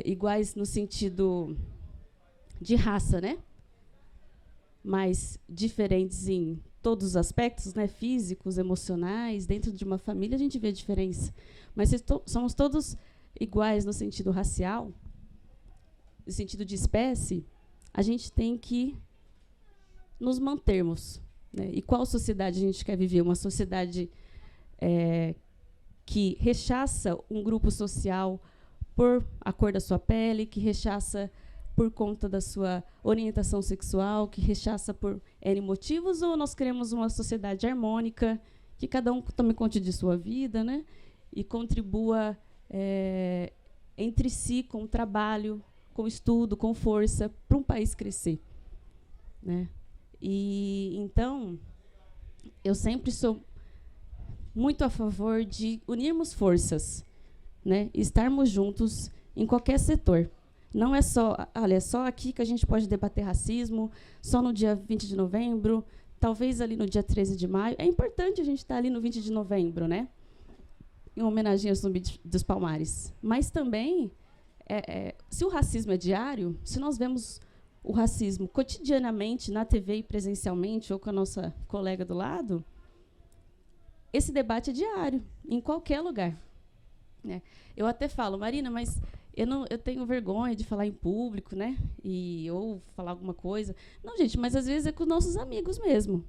iguais no sentido de raça, né? Mas diferentes em todos os aspectos, né? Físicos, emocionais, dentro de uma família a gente vê a diferença. Mas se somos todos iguais no sentido racial, no sentido de espécie, a gente tem que nos mantermos, né? E qual sociedade a gente quer viver? Uma sociedade que rechaça um grupo social por a cor da sua pele, que rechaça por conta da sua orientação sexual, que rechaça por N motivos, ou nós queremos uma sociedade harmônica, que cada um tome conta de sua vida, né? E contribua entre si com trabalho, com estudo, com força, para um país crescer, né? E então eu sempre sou muito a favor de unirmos forças, né? Estarmos juntos em qualquer setor. Não é só, olha, é só aqui que a gente pode debater racismo, só no dia 20 de novembro, talvez ali no dia 13 de maio. É importante a gente estar ali no 20 de novembro, né? Em homenagem ao Zumbi dos Palmares. Mas também, se o racismo é diário, se nós vemos o racismo cotidianamente na TV e presencialmente, ou com a nossa colega do lado, esse debate é diário, em qualquer lugar, né? Eu até falo, Marina, mas eu tenho vergonha de falar em público, né? Ou falar alguma coisa. Não, gente, mas às vezes é com nossos amigos mesmo.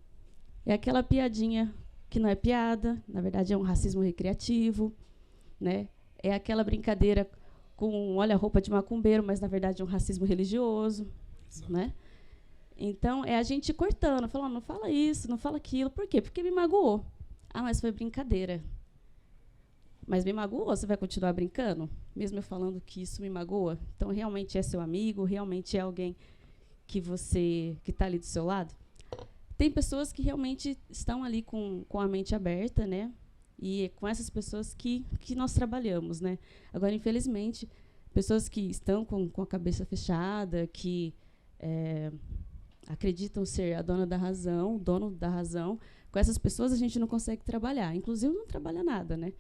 É aquela piadinha que não é piada, na verdade é um racismo recreativo, né? É aquela brincadeira com, olha, roupa de macumbeiro, mas na verdade é um racismo religioso, né? Então, é a gente cortando, falando, não fala isso, não fala aquilo. Por quê? Porque me magoou. Ah, mas foi brincadeira. Mas me magoou, você vai continuar brincando? Mesmo eu falando que isso me magoa? Então, realmente é seu amigo? Realmente é alguém que está ali do seu lado? Tem pessoas que realmente estão ali com a mente aberta, né? E é com essas pessoas que nós trabalhamos, né? Agora, infelizmente, pessoas que estão com a cabeça fechada, que acreditam ser a dona da razão, o dono da razão, com essas pessoas a gente não consegue trabalhar. Inclusive, não trabalha nada, né?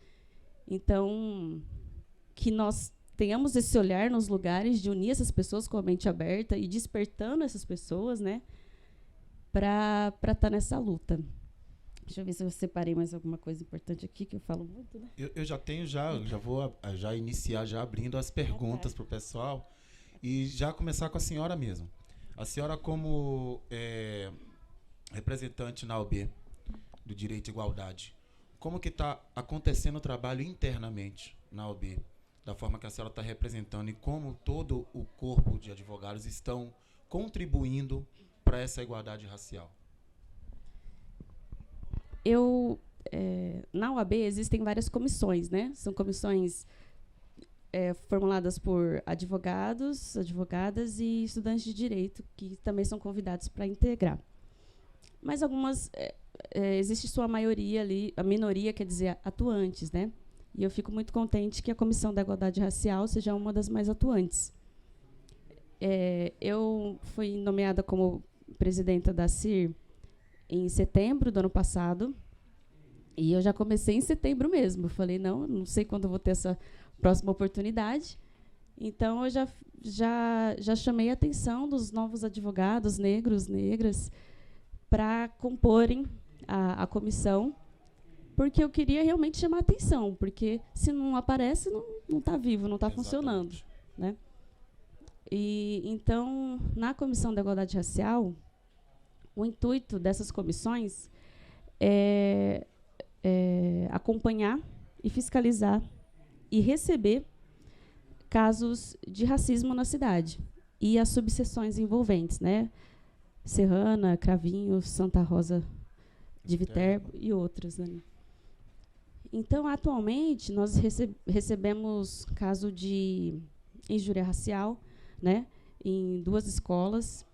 Então, que nós tenhamos esse olhar nos lugares de unir essas pessoas com a mente aberta e despertando essas pessoas, né? Para estar nessa luta. Deixa eu ver se eu separei mais alguma coisa importante aqui, que eu falo muito, né?
Eu já tenho, já vou iniciar já abrindo as perguntas para o pessoal e já começar com a senhora mesmo. A senhora, como representante na UB do Direito de Igualdade, como que está acontecendo o trabalho internamente na UB, da forma que a senhora está representando e como todo o corpo de advogados estão contribuindo para essa igualdade racial?
Na UAB existem várias comissões, né? São comissões formuladas por advogados, advogadas e estudantes de direito, que também são convidados para integrar. Mas algumas, existe sua maioria ali, a minoria, quer dizer, atuantes, né? E eu fico muito contente que a Comissão da Igualdade Racial seja uma das mais atuantes. Eu fui nomeada como presidenta da CIR em setembro do ano passado, e eu já comecei em setembro mesmo. Falei, não sei quando eu vou ter essa próxima oportunidade. Então, eu já chamei a atenção dos novos advogados negros, negras, para comporem a comissão, porque eu queria realmente chamar a atenção, porque se não aparece, não está vivo, não está funcionando, né? E, então, na Comissão da Igualdade Racial, o intuito dessas comissões é acompanhar e fiscalizar e receber casos de racismo na cidade e as subseções envolventes, né? Serrana, Cravinhos, Santa Rosa de Viterbo e outras, né? Então, atualmente, nós recebemos caso de injúria racial, né, em 2 escolas,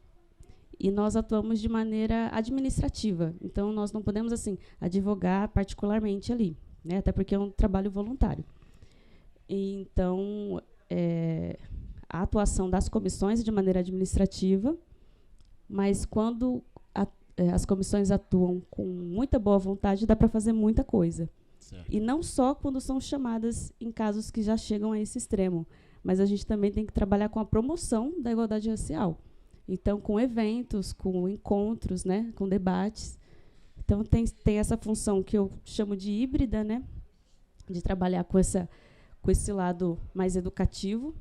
e nós atuamos de maneira administrativa. Então, nós não podemos, assim, advogar particularmente ali, né, até porque é um trabalho voluntário. E, então, a atuação das comissões é de maneira administrativa, mas quando as comissões atuam com muita boa vontade, dá para fazer muita coisa.
Certo.
E não só quando são chamadas em casos que já chegam a esse extremo, mas a gente também tem que trabalhar com a promoção da igualdade racial. Então, com eventos, com encontros, né, com debates. Então, tem essa função que eu chamo de híbrida, né, de trabalhar com esse lado mais educativo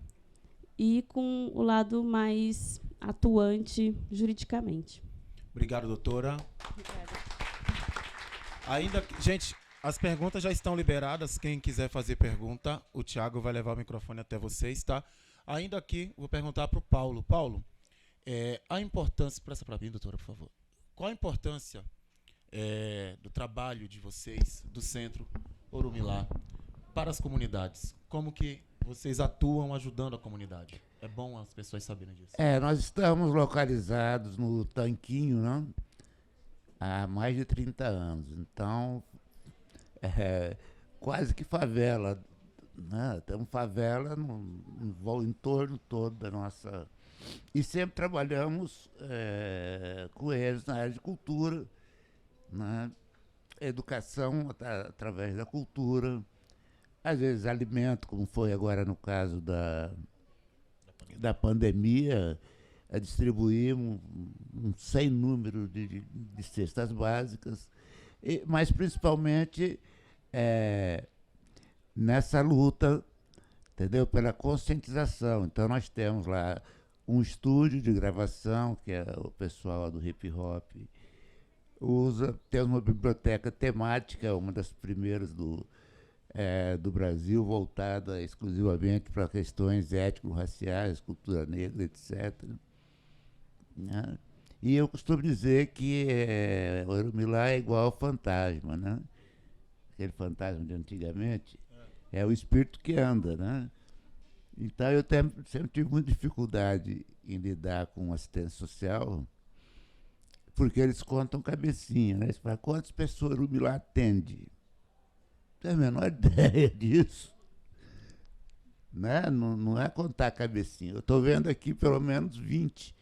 e com o lado mais atuante juridicamente.
Obrigado, doutora. Gente, as perguntas já estão liberadas. Quem quiser fazer pergunta, o Thiago vai levar o microfone até vocês, tá? Ainda aqui, vou perguntar para o Paulo. Paulo, a importância... Presta para mim, doutora, por favor. Qual a importância do trabalho de vocês, do Centro Orumilá, para as comunidades? Como que vocês atuam ajudando a comunidade? É bom as pessoas saberem disso.
Nós estamos localizados no Tanquinho, né? Há mais de 30 anos. Então, quase que favela, né? Temos favela no entorno todo da nossa... E sempre trabalhamos com eles na área de cultura, né? Educação através da cultura, às vezes alimento, como foi agora no caso da pandemia, distribuímos um sem número de cestas básicas, mas principalmente nessa luta, entendeu? Pela conscientização. Então nós temos lá um estúdio de gravação, que é o pessoal do hip hop usa, temos uma biblioteca temática, uma das primeiras do Brasil, voltada exclusivamente para questões étnico-raciais, cultura negra, etc. Né? E eu costumo dizer que o Orumilá é igual ao fantasma, né? Aquele fantasma de antigamente, é o espírito que anda, né? Então eu sempre tive muita dificuldade em lidar com assistência social, porque eles contam cabecinha, né? Eles falam, quantas pessoas o Orumilá atende? Não tem a menor ideia disso. Né? Não é contar cabecinha. Eu estou vendo aqui pelo menos 20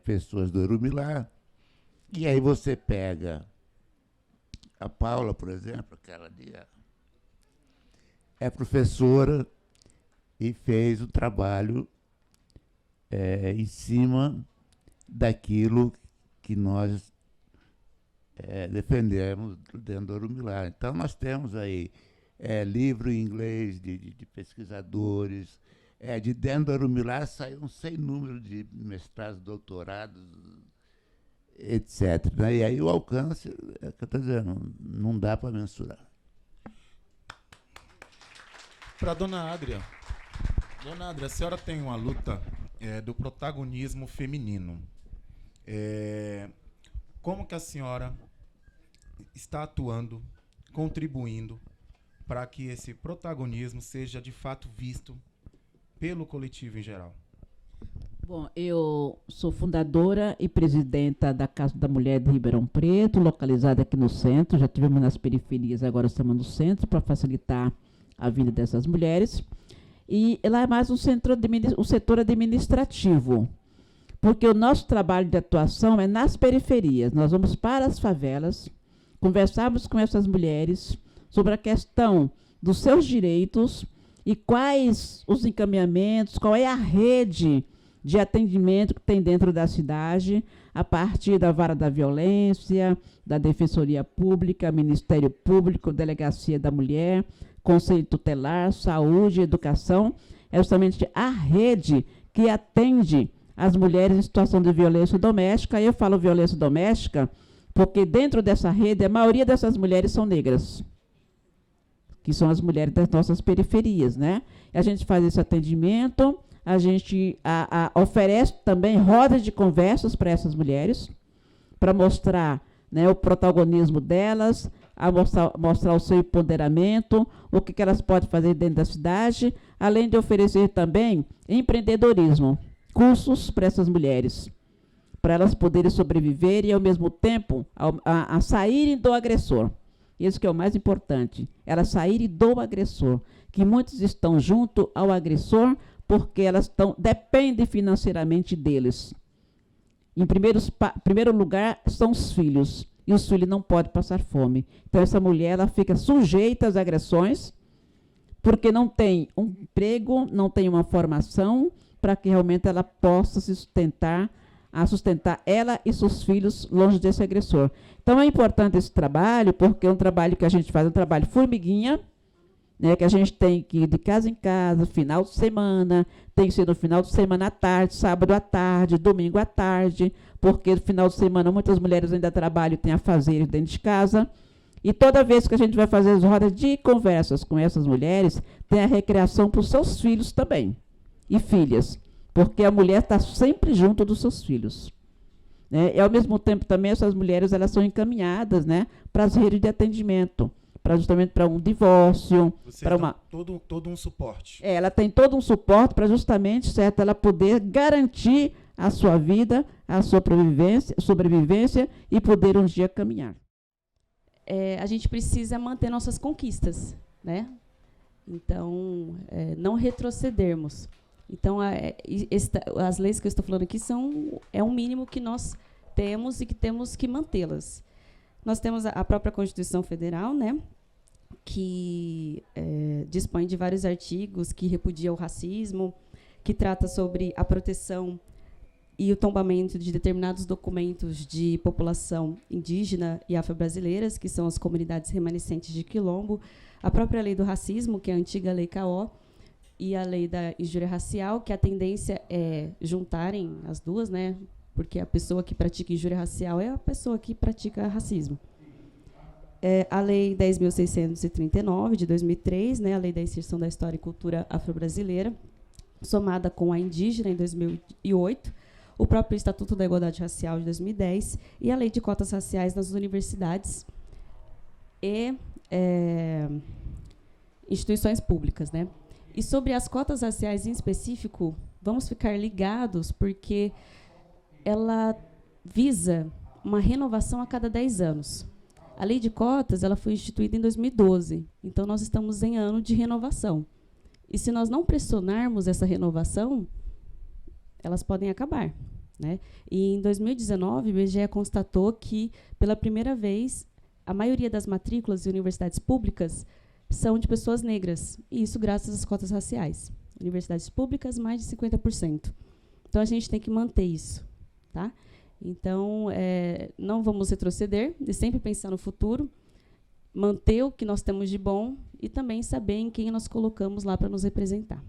pessoas do Orumilá. E aí você pega a Paula, por exemplo, aquela ali, é professora e fez o trabalho em cima daquilo que nós defendemos dentro do Orumilá. Então, nós temos aí livro em inglês de pesquisadores, de dentro do Orumilá saiu um sem número de mestrados, doutorados, etc. Né? E aí o alcance, que eu estou dizendo, não dá para mensurar.
Para Dona Adria, a senhora tem uma luta do protagonismo feminino. Como que a senhora está atuando, contribuindo para que esse protagonismo seja de fato visto pelo coletivo em geral?
Bom, eu sou fundadora e presidenta da Casa da Mulher de Ribeirão Preto, localizada aqui no centro. Já tivemos nas periferias, agora estamos no centro, para facilitar a vida dessas mulheres. E lá é mais um setor administrativo, porque o nosso trabalho de atuação é nas periferias. Nós vamos para as favelas, conversamos com essas mulheres sobre a questão dos seus direitos e quais os encaminhamentos, qual é a rede de atendimento que tem dentro da cidade, a partir da Vara da Violência, da Defensoria Pública, Ministério Público, Delegacia da Mulher, Conselho Tutelar, Saúde, Educação. É justamente a rede que atende as mulheres em situação de violência doméstica. Eu falo violência doméstica porque dentro dessa rede, a maioria dessas mulheres são negras, que são as mulheres das nossas periferias, né? A gente faz esse atendimento, a gente oferece também rodas de conversas para essas mulheres, para mostrar, né, o protagonismo delas, mostrar o seu empoderamento, o que elas podem fazer dentro da cidade, além de oferecer também empreendedorismo, cursos para essas mulheres, para elas poderem sobreviver e, ao mesmo tempo, a saírem do agressor. Isso que é o mais importante, elas saírem do agressor, que muitos estão junto ao agressor porque elas dependem financeiramente deles. Em primeiro lugar, são os filhos, e os filhos não podem passar fome. Então, essa mulher ela fica sujeita às agressões, porque não tem um emprego, não tem uma formação, para que realmente ela possa se sustentar ela e seus filhos longe desse agressor. Então, é importante esse trabalho, porque é um trabalho que a gente faz, um trabalho formiguinha, né, que a gente tem que ir de casa em casa, final de semana, tem que ser no final de semana à tarde, sábado à tarde, domingo à tarde, porque no final de semana muitas mulheres ainda trabalham e têm afazeres dentro de casa. E toda vez que a gente vai fazer as rodas de conversas com essas mulheres, tem a recreação para os seus filhos também, e filhas, porque a mulher está sempre junto dos seus filhos. Né? E, ao mesmo tempo, também, essas mulheres elas são encaminhadas, né, para as redes de atendimento, justamente para um divórcio, para uma...
todo um suporte.
Ela tem todo um suporte para justamente, certo, ela poder garantir a sua vida, a sua sobrevivência e poder um dia caminhar.
A gente precisa manter nossas conquistas, né? Então, não retrocedermos. Então, as leis que eu estou falando aqui é um mínimo que nós temos e que temos que mantê-las. Nós temos a própria Constituição Federal, né, que dispõe de vários artigos que repudia o racismo, que trata sobre a proteção e o tombamento de determinados documentos de população indígena e afro-brasileiras, que são as comunidades remanescentes de Quilombo, a própria lei do racismo, que é a antiga Lei Caó, e a lei da injúria racial, que a tendência é juntarem as duas, né? Porque a pessoa que pratica injúria racial é a pessoa que pratica racismo. A Lei 10.639, de 2003, né? A Lei da Inserção da História e Cultura Afro-Brasileira, somada com a indígena, em 2008, o próprio Estatuto da Igualdade Racial, de 2010, e a Lei de Cotas Raciais nas universidades e instituições públicas, né? E sobre as cotas raciais em específico, vamos ficar ligados, porque ela visa uma renovação a cada 10 anos. A lei de cotas ela foi instituída em 2012, então nós estamos em ano de renovação. E se nós não pressionarmos essa renovação, elas podem acabar. Né? E em 2019, o IBGE constatou que, pela primeira vez, a maioria das matrículas de universidades públicas são de pessoas negras, e isso graças às cotas raciais. Universidades públicas, mais de 50%. Então, a gente tem que manter isso. Tá? Então, não vamos retroceder, e sempre pensar no futuro, manter o que nós temos de bom e também saber em quem nós colocamos lá para nos representar.